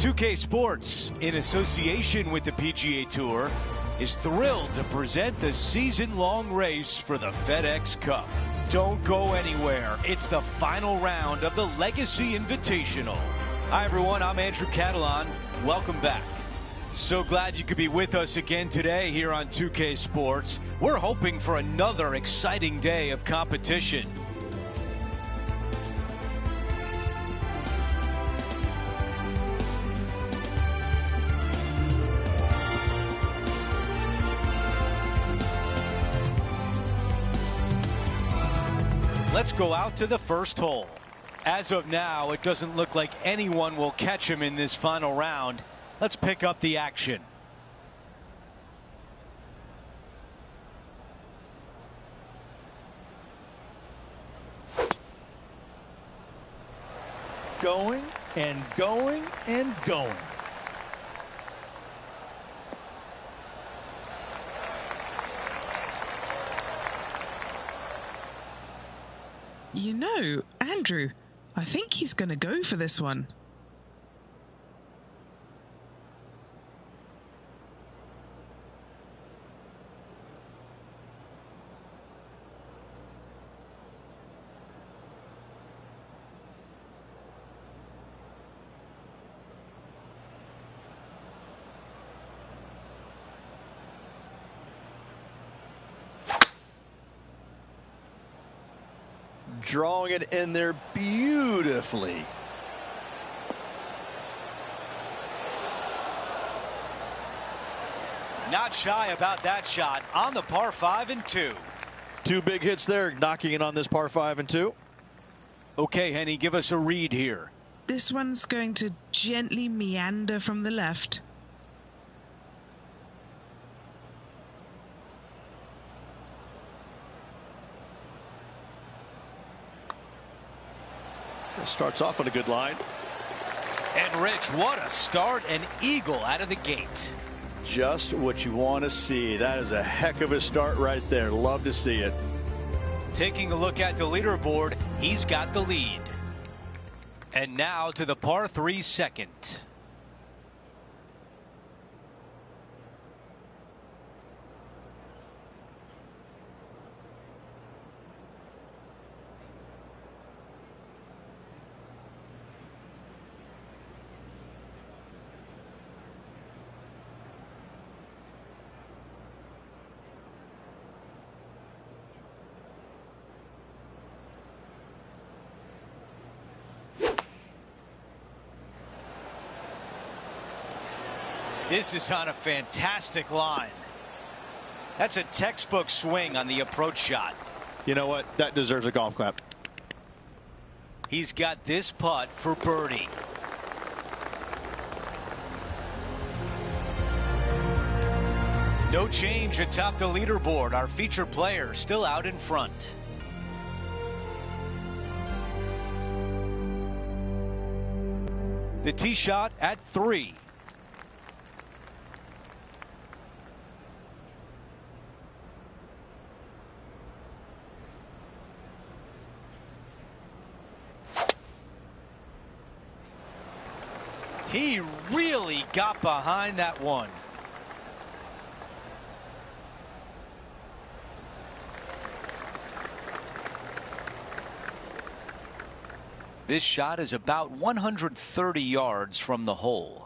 2K Sports, in association with the PGA Tour, is thrilled to present the season-long race for the FedEx Cup. Don't go anywhere. It's the final round of the Legacy Invitational. Hi, everyone. I'm Andrew Catalan. Welcome back. So glad you could be with us again today here on 2K Sports. We're hoping for another exciting day of competition. Let's go out to the first hole. As of now, it doesn't look like anyone will catch him in this final round. Let's pick up the action. Going and going and going. You know, Andrew, I think he's going to go for this one. Drawing it in there beautifully. Not shy about that shot on the par 5 and 2. Two big hits there, knocking it on this par 5 and 2. Okay, Henny, give us a read here. This one's going to gently meander from the left. It starts off on a good line. And Rich, what a start, an eagle out of the gate. Just what you want to see. That is a heck of a start right there. Love to see it. Taking a look at the leaderboard, he's got the lead. And now to the par 3 second. This is on a fantastic line. That's a textbook swing on the approach shot. You know what? That deserves a golf clap. He's got this putt for birdie. No change atop the leaderboard. Our featured player still out in front. The tee shot at 3. He really got behind that one. This shot is about 130 yards from the hole.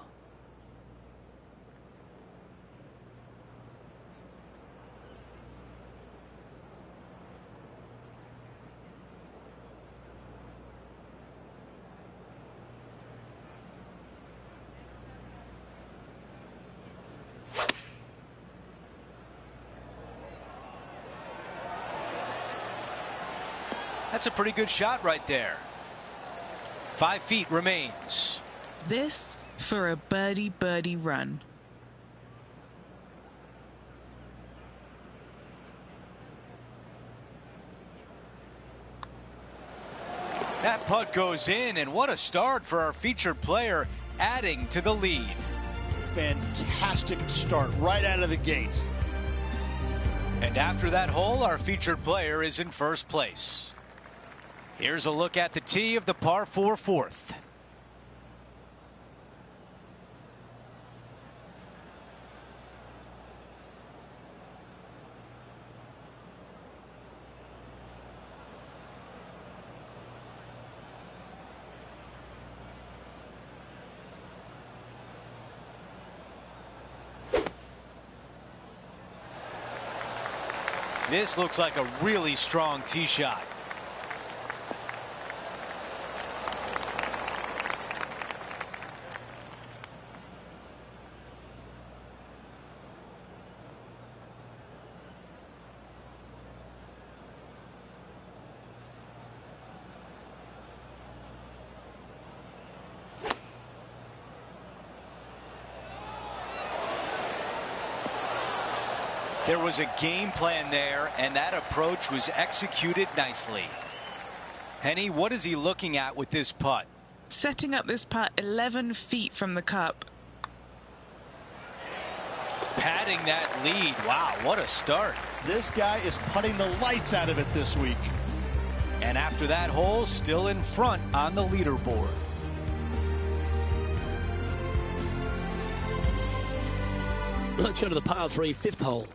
That's a pretty good shot right there. 5 feet remains. This for a birdie run. That putt goes in, and what a start for our featured player, adding to the lead. Fantastic start right out of the gate. And after that hole, our featured player is in first place. Here's a look at the tee of the par 4 fourth. This looks like a really strong tee shot. There was a game plan there, and that approach was executed nicely. Henny, what is he looking at with this putt? Setting up this putt 11 feet from the cup. Padding that lead. Wow, what a start. This guy is putting the lights out of it this week. And after that hole, still in front on the leaderboard. Let's go to the par 3 fifth hole.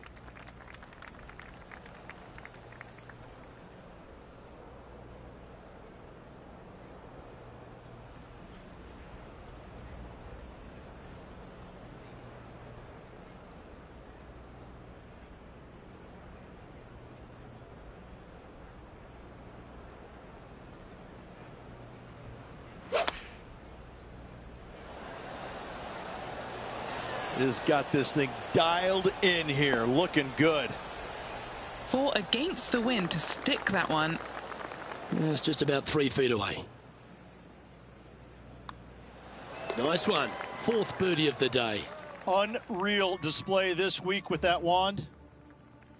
Has got this thing dialed in here, looking good. Fought against the wind to stick that one. It's just about 3 feet away. Nice one. 4th birdie of the day. Unreal display this week with that wand.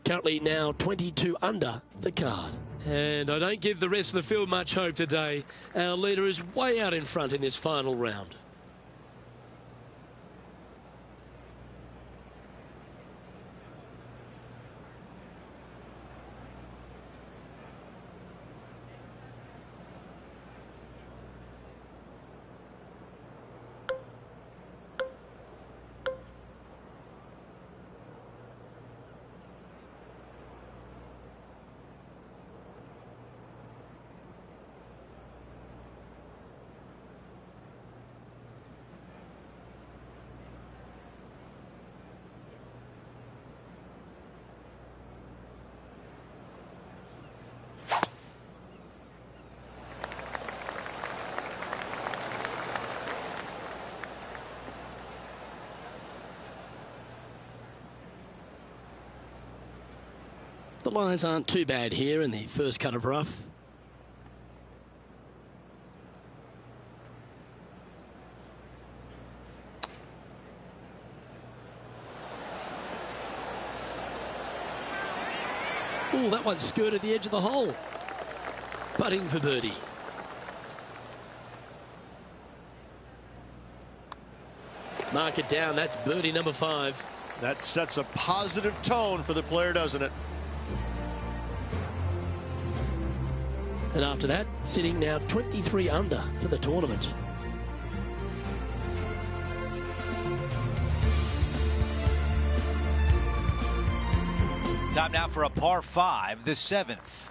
Currently now 22 under the card. And I don't give the rest of the field much hope today. Our leader is way out in front in this final round. The lines aren't too bad here in the first cut of rough. Oh, that one skirted the edge of the hole. Putting for birdie. Mark it down. That's birdie number 5. That sets a positive tone for the player, doesn't it? And after that, sitting now 23 under for the tournament. Time now for a par 5, the 7th.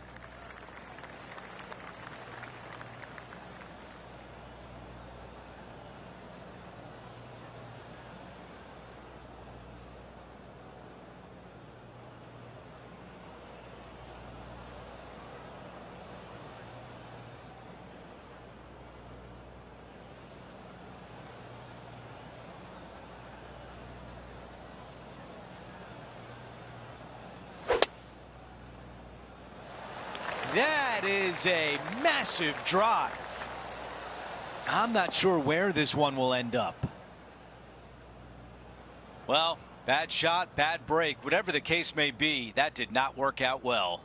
That is a massive drive. I'm not sure where this one will end up. Well, bad shot, bad break. Whatever the case may be, that did not work out well.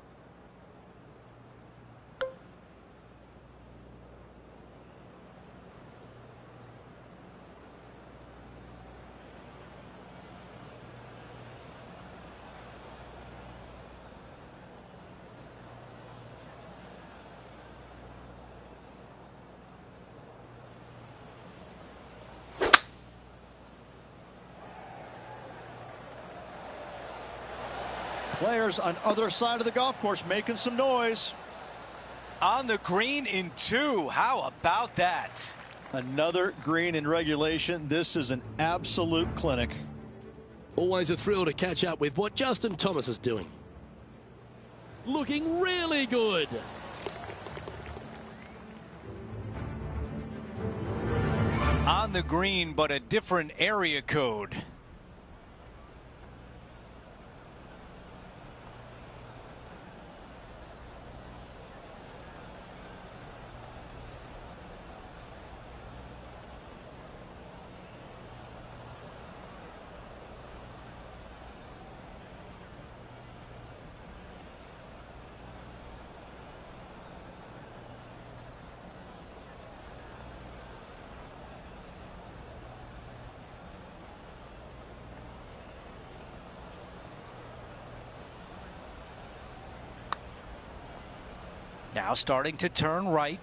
Players on other side of the golf course making some noise. On the green in 2. How about that? Another green in regulation. This is an absolute clinic. Always a thrill to catch up with what Justin Thomas is doing. looking really good. On the green, but a different area code. Now starting to turn right.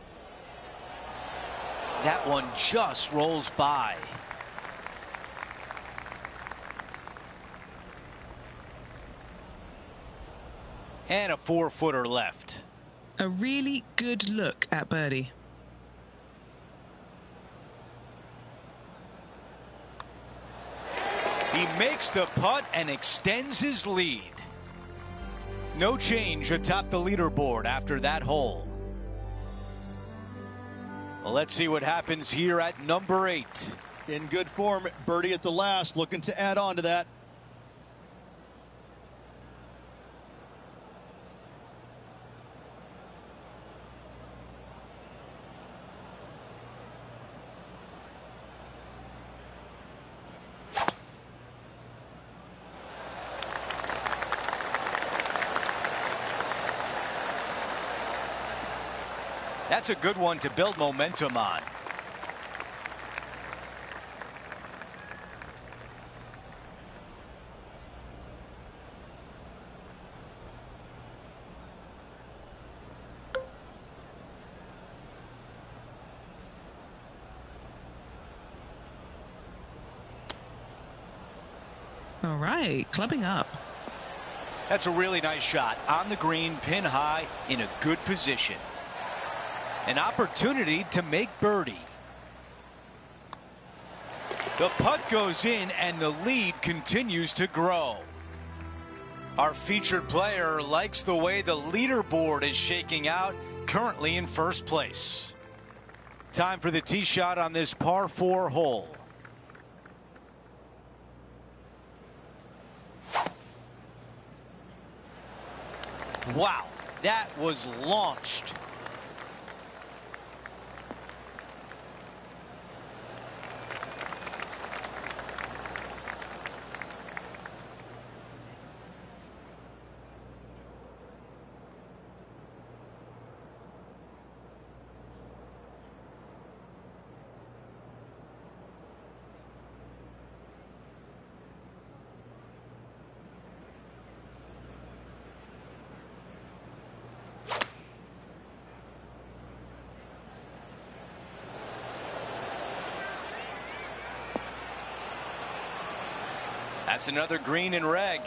That one just rolls by. And a 4-footer left. A really good look at birdie. He makes the putt and extends his lead. No change atop the leaderboard after that hole. Well, let's see what happens here at number 8. In good form, birdie at the last, looking to add on to that. That's a good one to build momentum on. All right, clubbing up. That's a really nice shot. On the green, pin high, in a good position. An opportunity to make birdie. The putt goes in and the lead continues to grow. Our featured player likes the way the leaderboard is shaking out, currently in first place. Time for the tee shot on this par 4 hole. Wow, that was launched. That's another green and reg.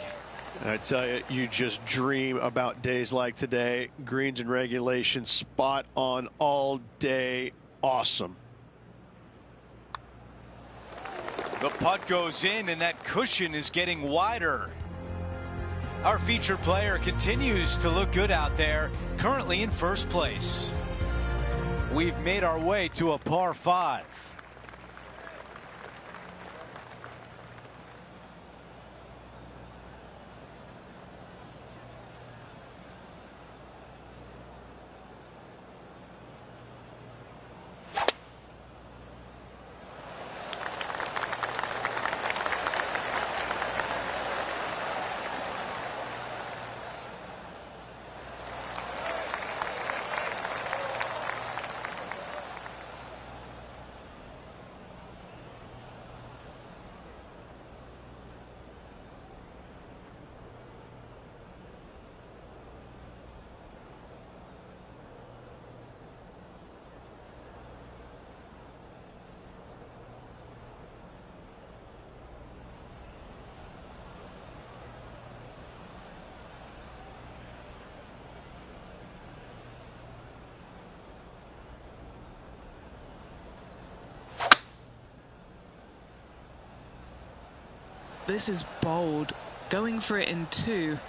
I tell you, you just dream about days like today. Greens and regulation, spot on all day. Awesome. The putt goes in and that cushion is getting wider. Our featured player continues to look good out there, currently in first place. We've made our way to a par 5. This is bold, going for it in 2.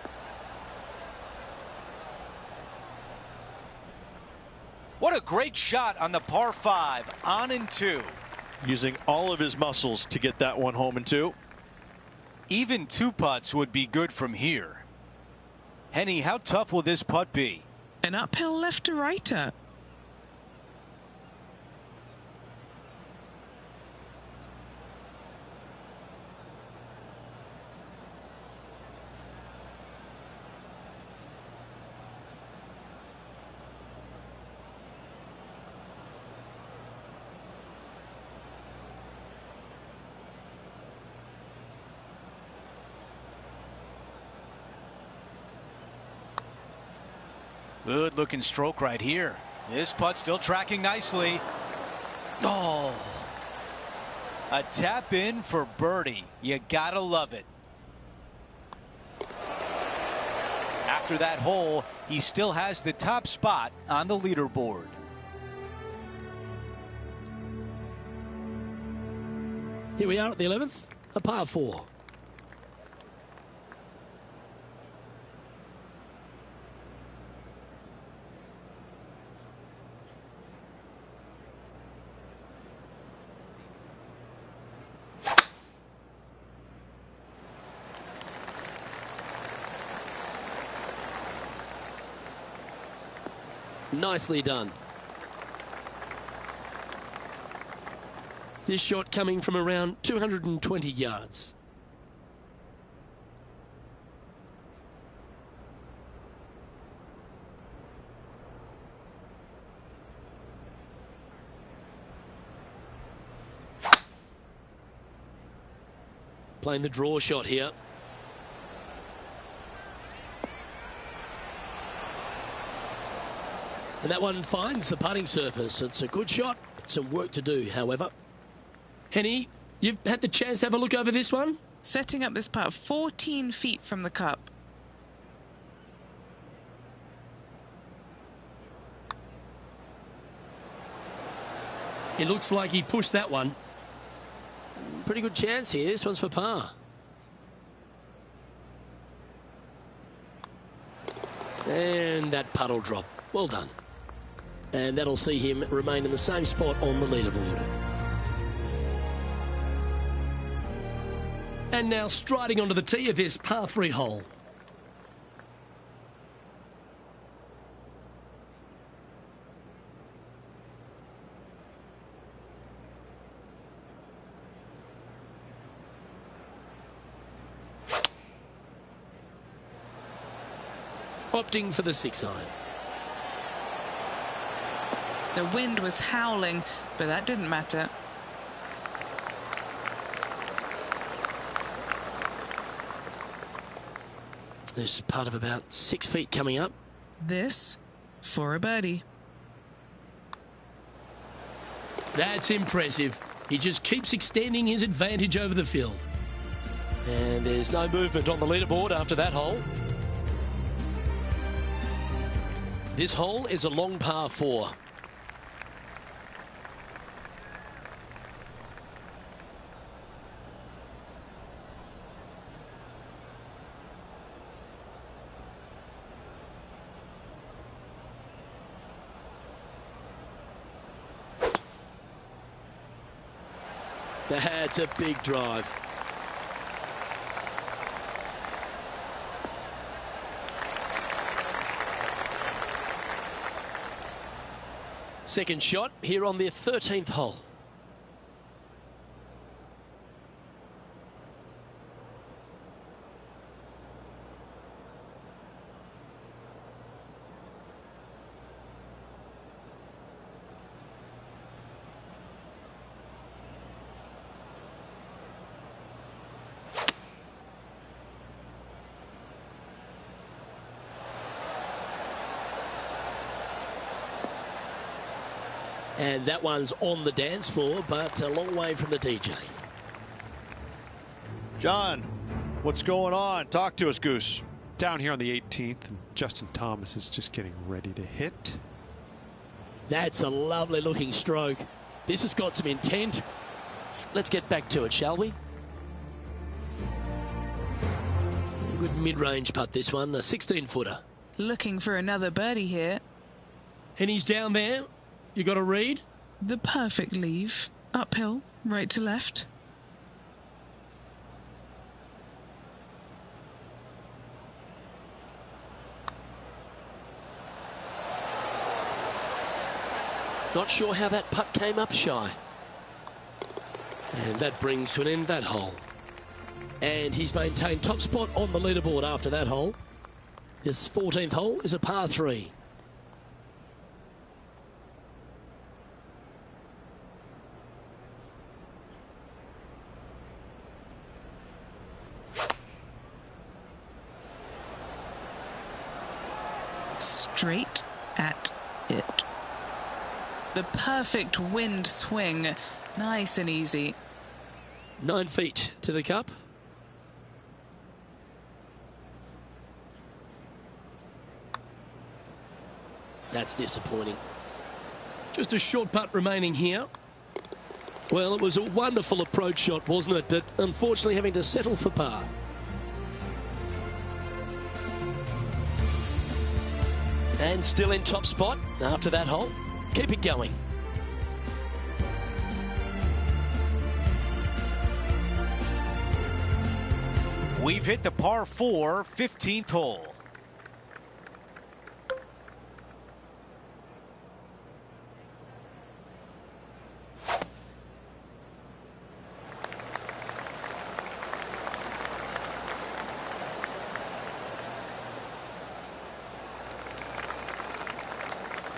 great shot on the par 5, on and 2. Using all of his muscles to get that one home and 2. Even 2 putts would be good from here. Henny, how tough will this putt be? An uphill left to righter. Good looking stroke right here. This putt still tracking nicely. Oh, a tap in for birdie. You gotta love it. After that hole, he still has the top spot on the leaderboard. Here we are at the 11th, a par 4. Nicely done. This shot coming from around 220 yards. Playing the draw shot here. And that one finds the putting surface. It's a good shot. Some work to do, however. Henny, you've had the chance to have a look over this one? Setting up this putt 14 feet from the cup. It looks like he pushed that one. Pretty good chance here. This one's for par. And that puddle drop. Well done. And that'll see him remain in the same spot on the leaderboard. And now striding onto the tee of his par 3 hole. Opting for the 6 iron. The wind was howling, but that didn't matter. There's part of about 6 feet coming up. This for a birdie. That's impressive. He just keeps extending his advantage over the field. And there's no movement on the leaderboard after that hole. This hole is a long par 4. That's a big drive. Second shot here on their 13th hole. And that one's on the dance floor, but a long way from the DJ. John, what's going on? Talk to us, Goose. Down here on the 18th, and Justin Thomas is just getting ready to hit. That's a lovely looking stroke. This has got some intent. Let's get back to it, shall we? Good mid-range putt, this one, a 16-footer. Looking for another birdie here. And he's down there. You got a read? The perfect leave. Uphill, right to left. Not sure how that putt came up shy. And that brings to an end that hole. And he's maintained top spot on the leaderboard after that hole. This 14th hole is a par 3. Straight at it. The perfect wind swing. Nice and easy. 9 feet to the cup. That's disappointing. Just a short putt remaining here. Well, it was a wonderful approach shot, wasn't it? But unfortunately having to settle for par. And still in top spot after that hole. Keep it going. We've hit the par 4 15th hole.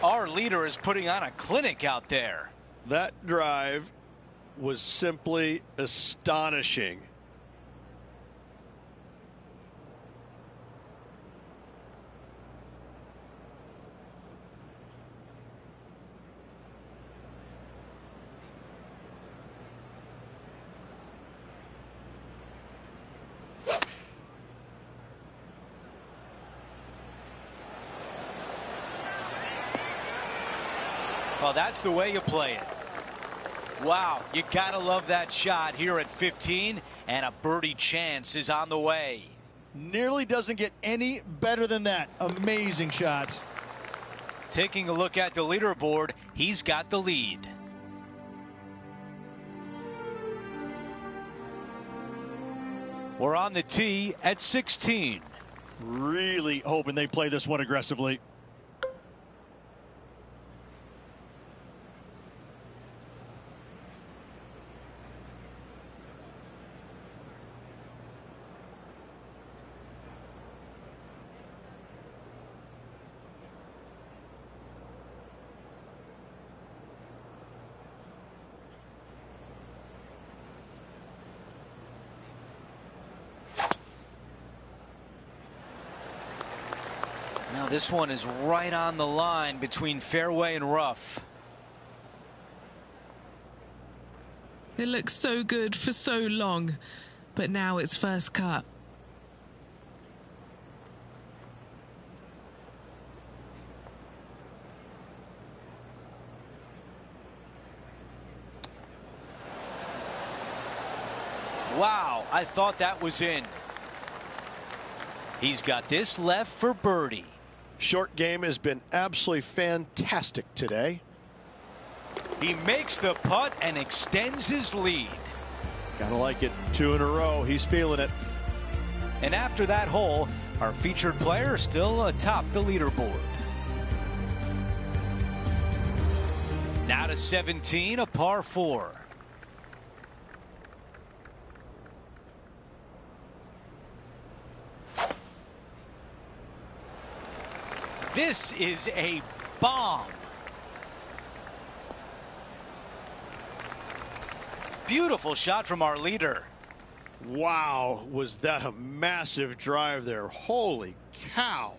Our leader is putting on a clinic out there. That drive was simply astonishing. Well, that's the way you play it. Wow, you gotta love that shot here at 15, and a birdie chance is on the way. Nearly doesn't get any better than that. Amazing shot. Taking a look at the leaderboard, he's got the lead. We're on the tee at 16. Really hoping they play this one aggressively. Now this one is right on the line between fairway and rough. It looks so good for so long, but now it's first cut. Wow, I thought that was in. He's got this left for birdie. Short game has been absolutely fantastic today. He makes the putt and extends his lead. Gotta like it. 2 in a row. He's feeling it. And after that hole, our featured player still atop the leaderboard. Now to 17, a par 4. This is a bomb. Beautiful shot from our leader. Wow, was that a massive drive there. Holy cow.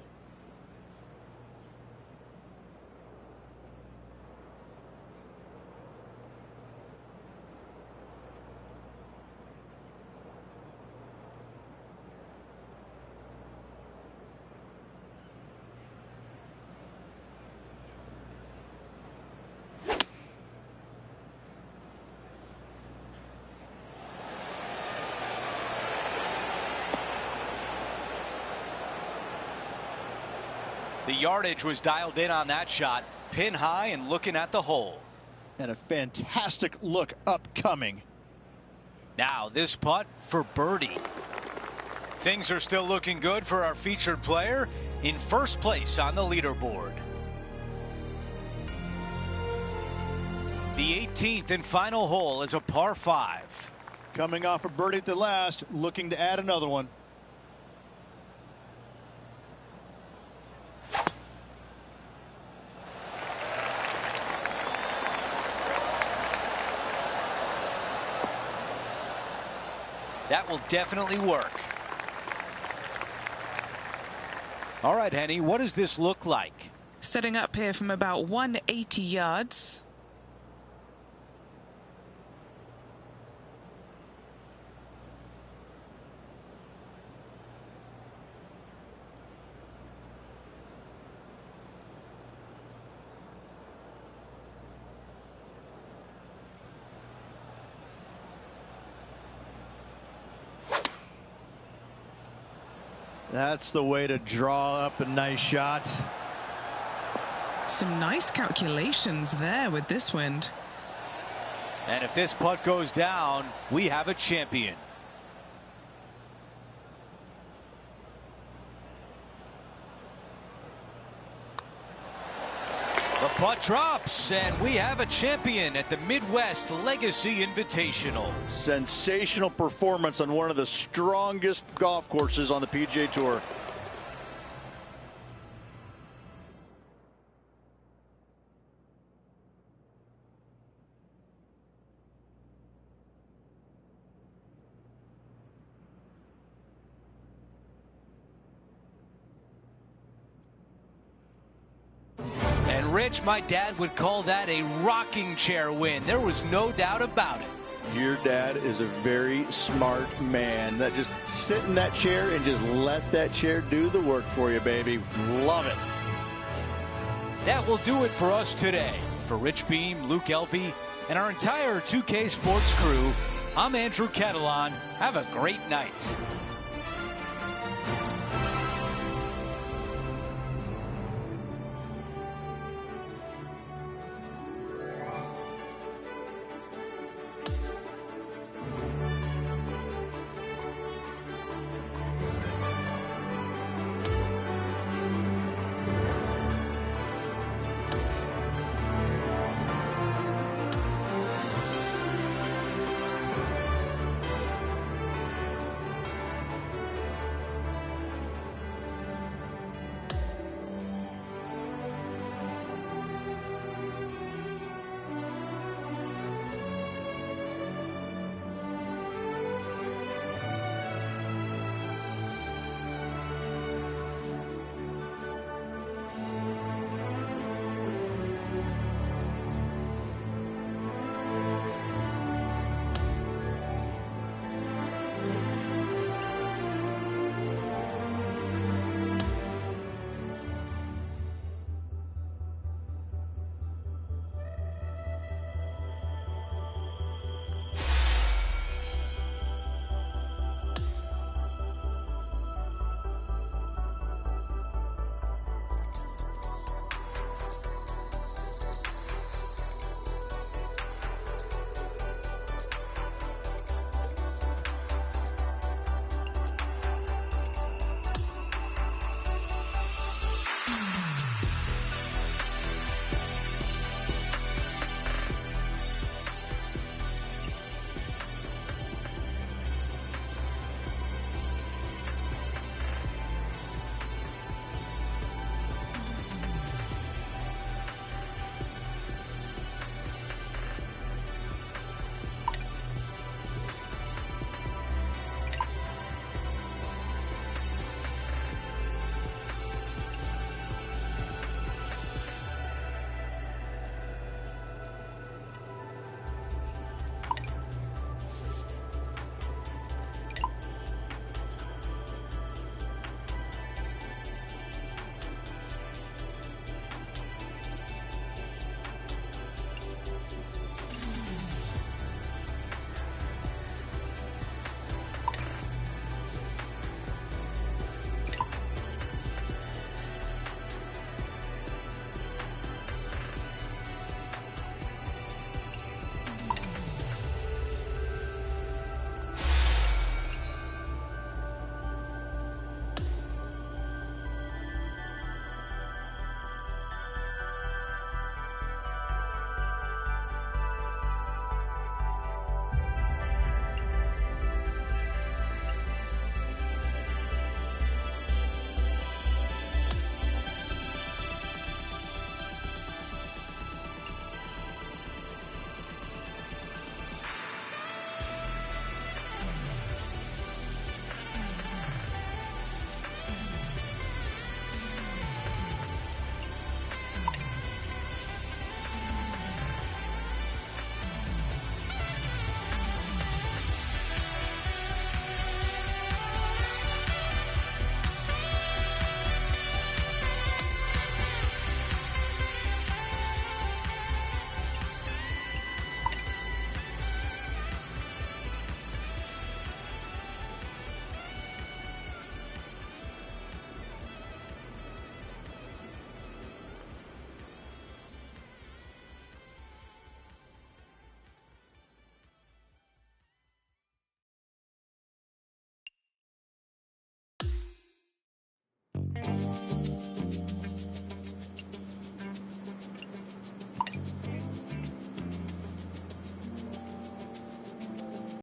The yardage was dialed in on that shot. pin high and looking at the hole. And a fantastic look upcoming. Now this putt for birdie. Things are still looking good for our featured player in first place on the leaderboard. The 18th and final hole is a par 5. Coming off a birdie at the last, looking to add another one. That will definitely work. All right, Henny, what does this look like? Setting up here from about 180 yards. That's the way to draw up a nice shot. Some nice calculations there with this wind. And if this putt goes down, we have a champion. The putt drops, and we have a champion at the Midwest Legacy Invitational. Sensational performance on one of the strongest golf courses on the PGA Tour. Rich, my dad would call that a rocking chair win. There was no doubt about it. Your dad is a very smart man. That just sit in that chair and just let that chair do the work for you, baby. Love it. That will do it for us today. For Rich Beam, Luke Elvey, and our entire 2K Sports crew, I'm Andrew Catalan. Have a great night.